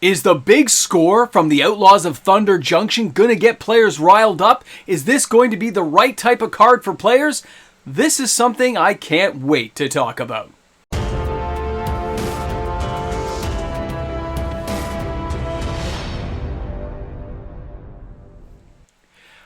Is the big score from the Outlaws of Thunder Junction going to get players riled up? Is this going to be the right type of card for players? This is something I can't wait to talk about.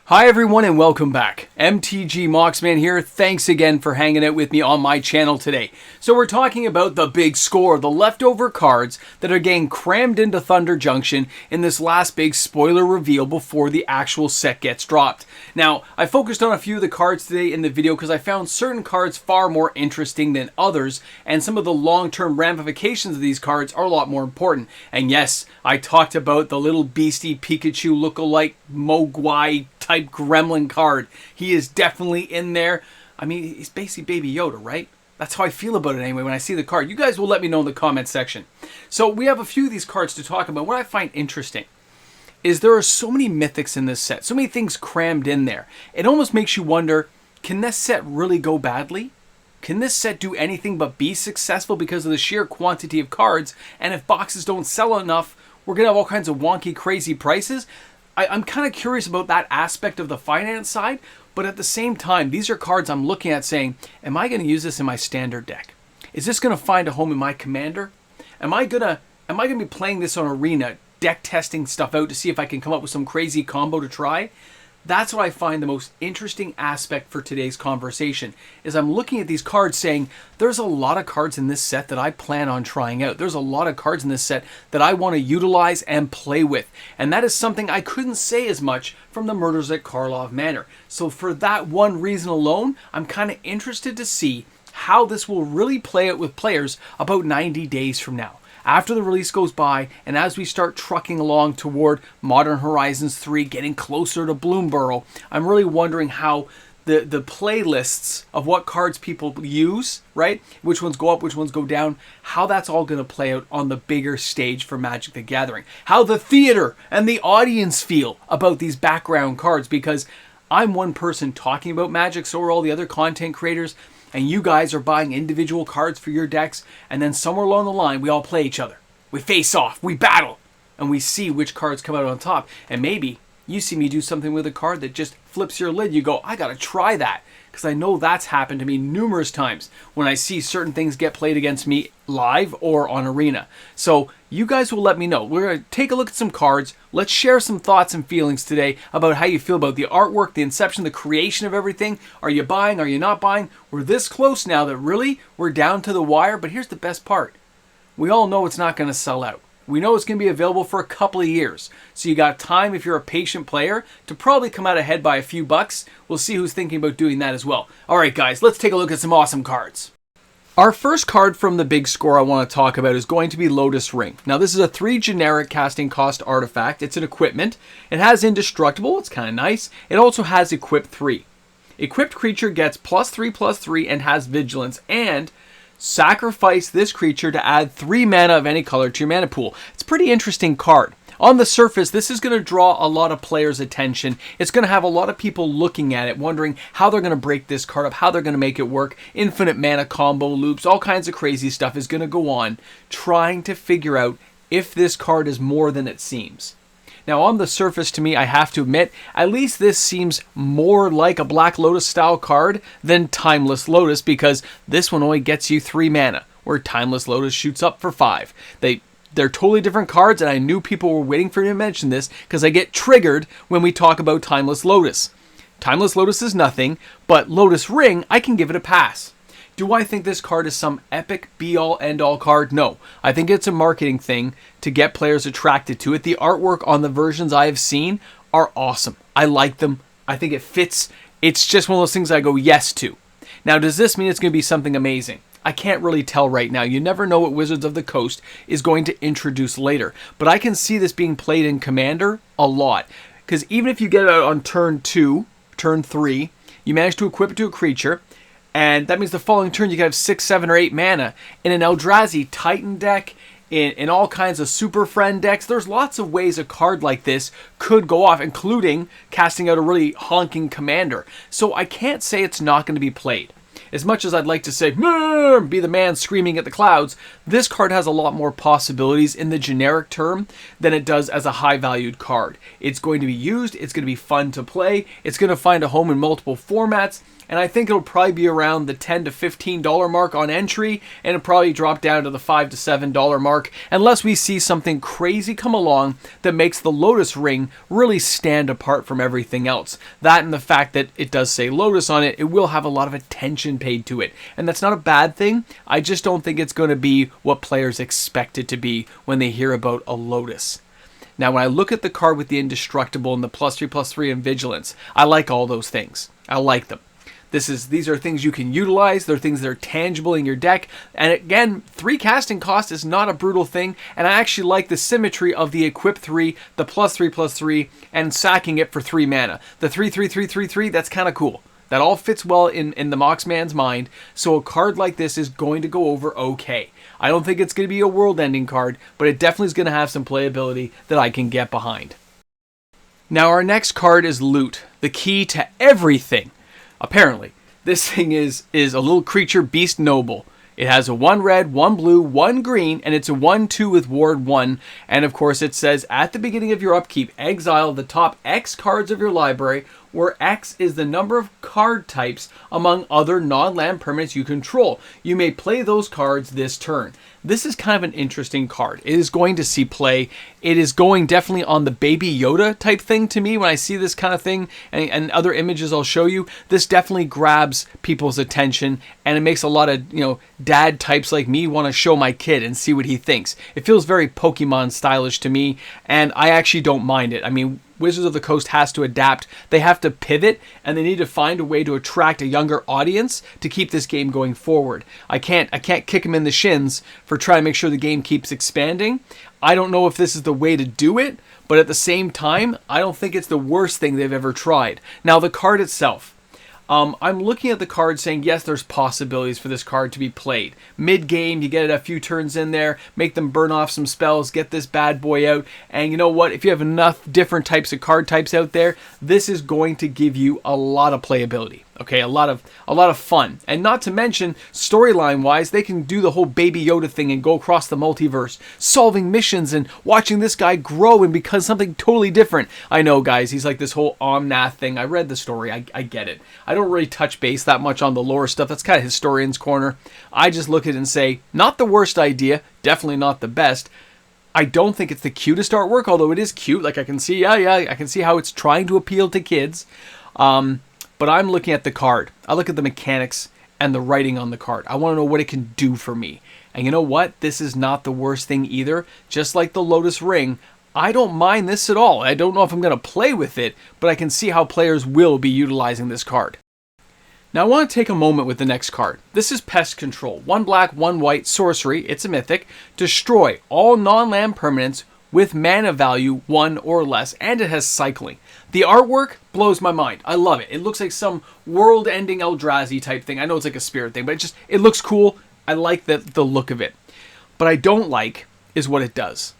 Hi everyone and welcome back. MTG Moxman here. Thanks again for hanging out with me on my channel today. So we're talking about the big score, the leftover cards that are getting crammed into Thunder Junction in this last big spoiler reveal before the actual set gets dropped. Now, I focused on a few of the cards today in the video because I found certain cards far more interesting than others, and some of the long-term ramifications of these cards are a lot more important. And yes, I talked about the little beastie Pikachu look-alike Mogwai type gremlin card. He is definitely in there. I mean, he's basically Baby Yoda, right? That's how I feel about it anyway when I see the card. You guys will let me know in the comment section. So we have a few of these cards to talk about. What I find interesting is there are so many mythics in this set, so many things crammed in there. It almost makes you wonder, can this set really go badly? Can this set do anything but be successful because of the sheer quantity of cards? And if boxes don't sell enough, we're going to have all kinds of wonky, crazy prices. I'm kind of curious about that aspect of the finance side, but at the same time, these are cards I'm looking at saying, am I going to use this in my standard deck? Is this going to find a home in my commander? Am I going to be playing this on Arena, deck testing stuff out to see if I can come up with some crazy combo to try? That's what I find the most interesting aspect for today's conversation, is I'm looking at these cards saying, there's a lot of cards in this set that I plan on trying out. There's a lot of cards in this set that I want to utilize and play with. And that is something I couldn't say as much from the Murders at Karlov Manor. So for that one reason alone, I'm kind of interested to see how this will really play out with players about 90 days from now. After the release goes by, and as we start trucking along toward Modern Horizons 3, getting closer to Bloomborough, I'm really wondering how the playlists of what cards people use, right? Which ones go up, which ones go down, how that's all going to play out on the bigger stage for Magic the Gathering. How the theater and the audience feel about these background cards, because I'm one person talking about Magic, so are all the other content creators, and you guys are buying individual cards for your decks, and then somewhere along the line, we all play each other. We face off, we battle, and we see which cards come out on top. And maybe you see me do something with a card that just flips your lid. You go, I gotta try that, because I know that's happened to me numerous times when I see certain things get played against me live or on Arena. So you guys will let me know. We're going to take a look at some cards. Let's share some thoughts and feelings today about how you feel about the artwork, the inception, the creation of everything. Are you buying? Are you not buying? We're this close now that really we're down to the wire. But here's the best part. We all know it's not going to sell out. We know it's going to be available for a couple of years. So you got time, if you're a patient player, to probably come out ahead by a few bucks. We'll see who's thinking about doing that as well. All right, guys, let's take a look at some awesome cards. Our first card from the big score I want to talk about is going to be Lotus Ring. Now, this is a 3 generic casting cost artifact. It's an equipment. It has Indestructible. It's kind of nice. It also has Equip 3. Equipped creature gets +3/+3 and has Vigilance, and sacrifice this creature to add 3 mana of any color to your mana pool. It's a pretty interesting card. On the surface, this is going to draw a lot of players' attention. It's going to have a lot of people looking at it, wondering how they're going to break this card up, how they're going to make it work. Infinite mana combo loops, all kinds of crazy stuff is going to go on, trying to figure out if this card is more than it seems. Now, on the surface, to me, I have to admit, at least this seems more like a Black Lotus style card than Timeless Lotus, because this one only gets you 3 mana, where Timeless Lotus shoots up for 5. They're totally different cards, and I knew people were waiting for me to mention this because I get triggered when we talk about Timeless Lotus. Timeless Lotus is nothing, but Lotus Ring, I can give it a pass. Do I think this card is some epic be-all, end-all card? No. I think it's a marketing thing to get players attracted to it. The artwork on the versions I have seen are awesome. I like them. I think it fits. It's just one of those things I go yes to. Now, does this mean it's going to be something amazing? I can't really tell right now. You never know what Wizards of the Coast is going to introduce later. But I can see this being played in Commander a lot. Because even if you get it out on turn 2, turn 3, you manage to equip it to a creature, and that means the following turn you can have 6, 7, or 8 mana. In an Eldrazi Titan deck, in all kinds of Super Friend decks, there's lots of ways a card like this could go off, including casting out a really honking commander. So I can't say it's not going to be played. As much as I'd like to say, be the man screaming at the clouds, this card has a lot more possibilities in the generic term than it does as a high-valued card. It's going to be used, it's going to be fun to play, it's going to find a home in multiple formats, and I think it'll probably be around the $10 to $15 mark on entry, and it'll probably drop down to the $5 to $7 mark, unless we see something crazy come along that makes the Lotus Ring really stand apart from everything else. That and the fact that it does say Lotus on it, it will have a lot of attention paid to it. And that's not a bad thing. I just don't think it's going to be what players expect it to be when they hear about a Lotus. Now, when I look at the card with the Indestructible and the +3/+3 and Vigilance, I like all those things. I like them. These are things you can utilize. They're things that are tangible in your deck. And again, 3 casting cost is not a brutal thing. And I actually like the symmetry of the Equip 3, the +3/+3, and sacking it for 3 mana. The 3/3/3/3/3, that's kind of cool. That all fits well in the Moxman's mind. So a card like this is going to go over okay. I don't think it's going to be a world-ending card, but it definitely is going to have some playability that I can get behind. Now our next card is Loot, the key to everything. Apparently, this thing is a little creature, Beast Noble. It has a 1 red, 1 blue, 1 green, and it's a 1/2 with Ward 1. And of course it says, at the beginning of your upkeep, exile the top X cards of your library, where X is the number of card types among other non-land permanents you control. You may play those cards this turn. This is kind of an interesting card. It is going to see play. It is going definitely on the Baby Yoda type thing to me when I see this kind of thing, and other images I'll show you. This definitely grabs people's attention, and it makes a lot of, dad types like me want to show my kid and see what he thinks. It feels very Pokemon stylish to me, and I actually don't mind it. I mean, Wizards of the Coast has to adapt. They have to pivot, and they need to find a way to attract a younger audience to keep this game going forward. I can't kick them in the shins for trying to make sure the game keeps expanding. I don't know if this is the way to do it, but at the same time, I don't think it's the worst thing they've ever tried. Now, the card itself. I'm looking at the card saying, yes, there's possibilities for this card to be played. Mid-game, you get a few turns in there, make them burn off some spells, get this bad boy out, and you know what? If you have enough different types of card types out there, this is going to give you a lot of playability. Okay, a lot of fun. And not to mention, storyline-wise, they can do the whole Baby Yoda thing and go across the multiverse, solving missions and watching this guy grow and become something totally different. I know, guys, he's like this whole Omnath thing. I read the story. I get it. I don't really touch base that much on the lore stuff. That's kind of historian's corner. I just look at it and say, not the worst idea, definitely not the best. I don't think it's the cutest artwork, although it is cute. Like, I can see, I can see how it's trying to appeal to kids. But I'm looking at the card. I look at the mechanics and the writing on the card. I want to know what it can do for me. And you know what? This is not the worst thing either. Just like the Lotus Ring, I don't mind this at all. I don't know if I'm going to play with it, but I can see how players will be utilizing this card. Now I want to take a moment with the next card. This is Pest Control. 1 black, 1 white, sorcery. It's a mythic. Destroy all non-land permanents with mana value 1 or less, and it has cycling. The artwork blows my mind. I love it. It looks like some world-ending Eldrazi type thing. I know it's like a spirit thing, but it looks cool. I like the look of it. But I don't like is what it does.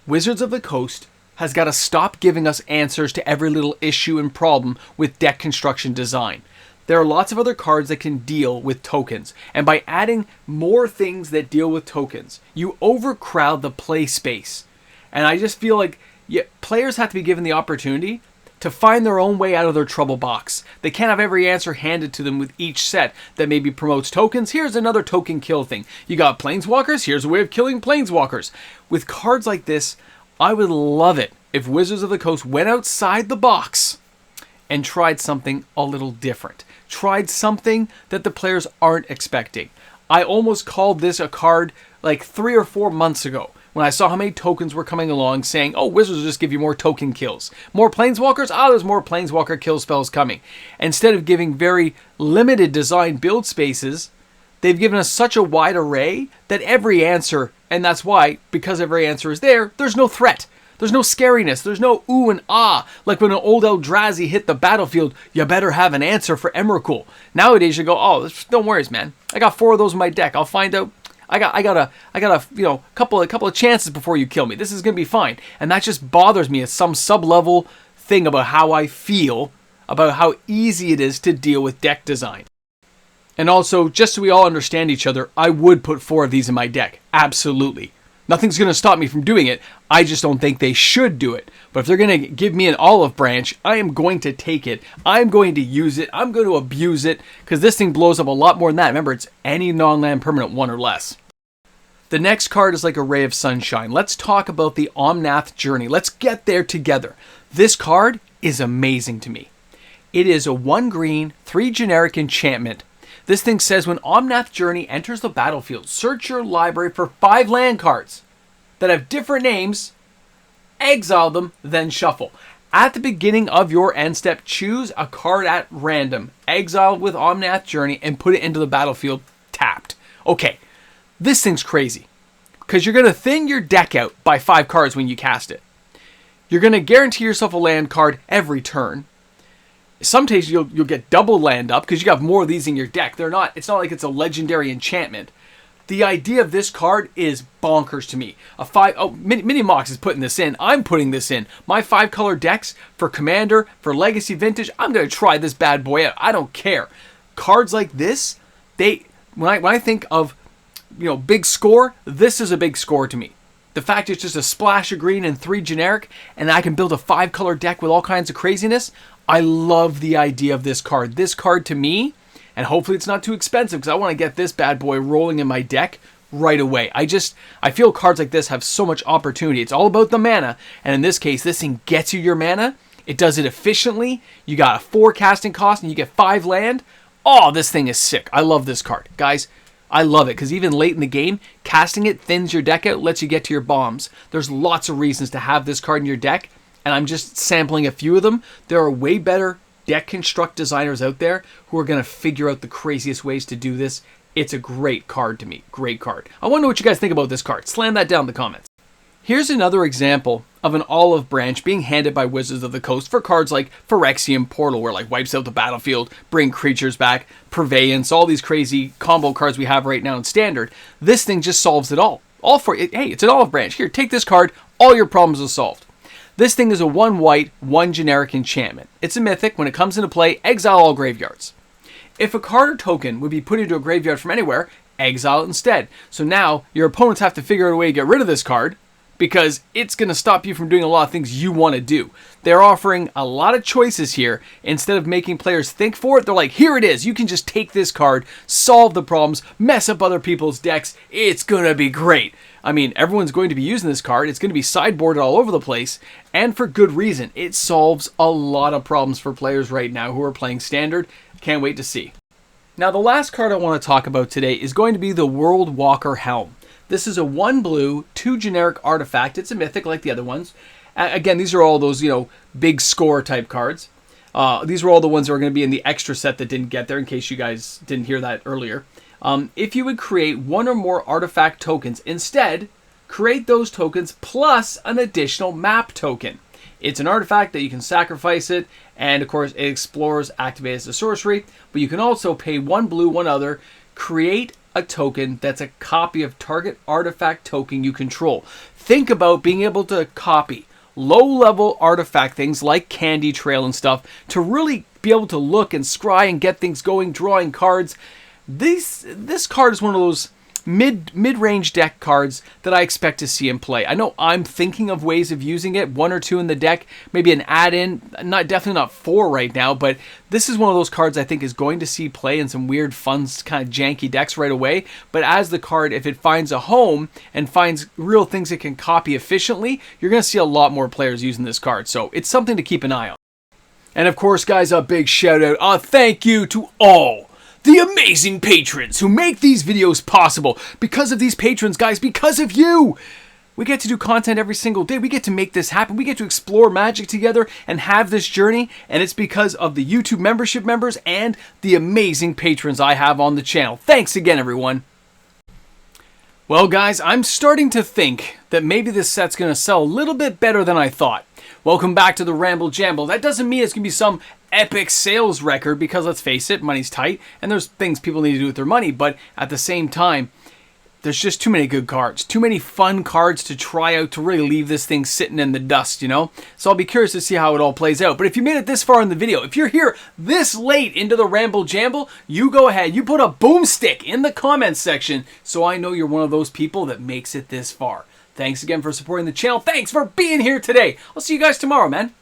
Wizards of the Coast has got to stop giving us answers to every little issue and problem with deck construction design. There are lots of other cards that can deal with tokens, and by adding more things that deal with tokens, you overcrowd the play space. And I just feel like players have to be given the opportunity to find their own way out of their trouble box. They can't have every answer handed to them with each set that maybe promotes tokens. Here's another token kill thing. You got planeswalkers, here's a way of killing planeswalkers. With cards like this, I would love it if Wizards of the Coast went outside the box and tried something a little different. Tried something that the players aren't expecting. I almost called this a card like 3 or 4 months ago, when I saw how many tokens were coming along, saying, oh, Wizards will just give you more token kills. More Planeswalkers? There's more Planeswalker kill spells coming. Instead of giving very limited design build spaces, they've given us such a wide array that every answer, and that's why, because every answer is there, there's no threat. There's no scariness. There's no ooh and ah. Like when an old Eldrazi hit the battlefield, you better have an answer for Emrakul. Nowadays you go, oh, don't worry, man. I got 4 of those in my deck. I'll find out. I got a couple of chances before you kill me. This is gonna be fine. And that just bothers me. It's some sub-level thing about how I feel about how easy it is to deal with deck design. And also, just so we all understand each other, I would put 4 of these in my deck. Absolutely. Nothing's going to stop me from doing it. I just don't think they should do it. But if they're going to give me an olive branch, I am going to take it. I'm going to use it. I'm going to abuse it, because this thing blows up a lot more than that. Remember, it's any non-land permanent 1 or less. The next card is like a ray of sunshine. Let's talk about the Omnath Journey. Let's get there together. This card is amazing to me. It is a 1 green, 3 generic enchantment. This thing says when Omnath Journey enters the battlefield, search your library for 5 land cards that have different names, exile them, then shuffle. At the beginning of your end step, choose a card at random, exile with Omnath Journey, and put it into the battlefield tapped. Okay, this thing's crazy, because you're going to thin your deck out by 5 cards when you cast it. You're going to guarantee yourself a land card every turn. Sometimes you'll get double land up because you have more of these in your deck. It's not like it's a legendary enchantment. The idea of this card is bonkers to me. Mini Mox is putting this in. I'm putting this in. My 5-color decks for Commander, for Legacy Vintage, I'm going to try this bad boy out. I don't care. Cards like this, when I think of, big score, this is a big score to me. The fact it's just a splash of green and 3 generic, and I can build a 5-color deck with all kinds of craziness. I love the idea of this card. This card to me, and hopefully it's not too expensive, because I want to get this bad boy rolling in my deck right away. I feel cards like this have so much opportunity. It's all about the mana, and in this case, this thing gets you your mana. It does it efficiently. You got a 4 casting cost, and you get 5 land. Oh, this thing is sick. I love this card. Guys, I love it, because even late in the game, casting it thins your deck out, lets you get to your bombs. There's lots of reasons to have this card in your deck, and I'm just sampling a few of them. There are way better deck construct designers out there who are going to figure out the craziest ways to do this. It's a great card to me. Great card. I want to know what you guys think about this card. Slam that down in the comments. Here's another example of an olive branch being handed by Wizards of the Coast for cards like Phyrexian Portal, where wipes out the battlefield, bring creatures back, Purveyance, all these crazy combo cards we have right now in Standard. This thing just solves it all. Hey, it's an olive branch. Here, take this card. All your problems are solved. This thing is a 1 white, 1 generic enchantment. It's a mythic. When it comes into play, exile all graveyards. If a card or token would be put into a graveyard from anywhere, exile it instead. So now your opponents have to figure out a way to get rid of this card, because it's going to stop you from doing a lot of things you want to do. They're offering a lot of choices here. Instead of making players think for it, they're like, here it is. You can just take this card, solve the problems, mess up other people's decks. It's going to be great. I mean, everyone's going to be using this card. It's going to be sideboarded all over the place, and for good reason. It solves a lot of problems for players right now who are playing Standard. Can't wait to see. Now, the last card I want to talk about today is going to be the World Walker Helm. This is a 1 blue, 2 generic artifact. It's a mythic like the other ones. Again, these are all those, big score type cards. These were all the ones that were going to be in the extra set that didn't get there, in case you guys didn't hear that earlier. If you would create 1 or more artifact tokens, instead, create those tokens plus an additional map token. It's an artifact that you can sacrifice it, and of course it explores, activates as a sorcery, but you can also pay 1 blue, 1 other, create a token that's a copy of target artifact token you control. Think about being able to copy low-level artifact things like Candy Trail and stuff to really be able to look and scry and get things going, drawing cards. This card is one of those mid-range deck cards that I expect to see in play. I know I'm thinking of ways of using it, 1 or 2 in the deck, maybe an add-in, definitely not 4 right now, but this is one of those cards I think is going to see play in some weird, fun, kind of janky decks right away. But as the card, if it finds a home and finds real things it can copy efficiently, you're going to see a lot more players using this card, so it's something to keep an eye on. And of course, guys, a big shout out, thank you to all the amazing patrons who make these videos possible. Because of these patrons, guys, because of you, we get to do content every single day. We get to make this happen. We get to explore Magic together and have this journey. And it's because of the YouTube membership members and the amazing patrons I have on the channel. Thanks again, everyone. Well, guys, I'm starting to think that maybe this set's going to sell a little bit better than I thought. Welcome back to the Ramble Jamble. That doesn't mean it's going to be some epic sales record, because let's face it, money's tight and there's things people need to do with their money, but at the same time, there's just too many good cards. Too many fun cards to try out to really leave this thing sitting in the dust, you know? So I'll be curious to see how it all plays out. But if you made it this far in the video, if you're here this late into the Ramble Jamble, you go ahead, you put a boomstick in the comments section so I know you're one of those people that makes it this far. Thanks again for supporting the channel. Thanks for being here today. I'll see you guys tomorrow, man.